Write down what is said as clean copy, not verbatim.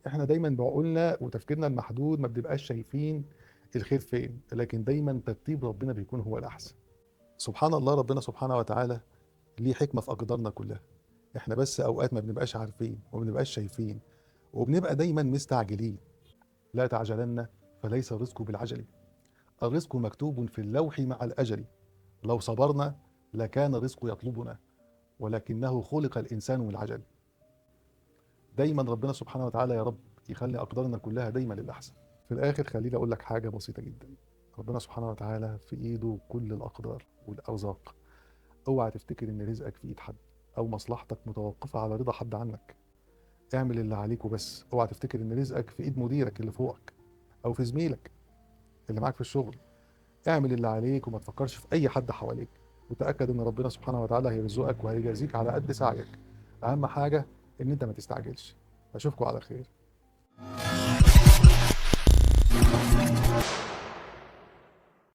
احنا دايما بعقولنا وتفكيرنا المحدود ما بنبقاش شايفين الخير فين، لكن دايما ترتيب ربنا بيكون هو الاحسن. سبحان الله، ربنا سبحانه وتعالى ليه حكمة في اقدارنا كلها. احنا بس اوقات ما بنبقاش عارفين وما بنبقاش شايفين، وبنبقى دايما مستعجلين. لا تعجلن فليس الرزق بالعجل، الرزق مكتوب في اللوح مع الاجل. لو صبرنا لكان الرزق يطلبنا، ولكنه خلق الانسان من العجل. دايما ربنا سبحانه وتعالى يا رب يخلي اقدارنا كلها دايما للاحسن. في الاخر خليني اقول لك حاجه بسيطه جدا. ربنا سبحانه وتعالى في ايده كل الاقدار والارزاق. اوعى تفتكر ان رزقك في ايد حد او مصلحتك متوقفه على رضا حد عنك. اعمل اللي عليك وبس. اوعى تفتكر ان رزقك في ايد مديرك اللي فوقك او في زميلك اللي معاك في الشغل. اعمل اللي عليك وما تفكرش في اي حد حواليك، وتاكد ان ربنا سبحانه وتعالى هيرزقك وهيجازيك على قد سعيك. اهم حاجه ان انت ما تستعجلش. اشوفكم على خير.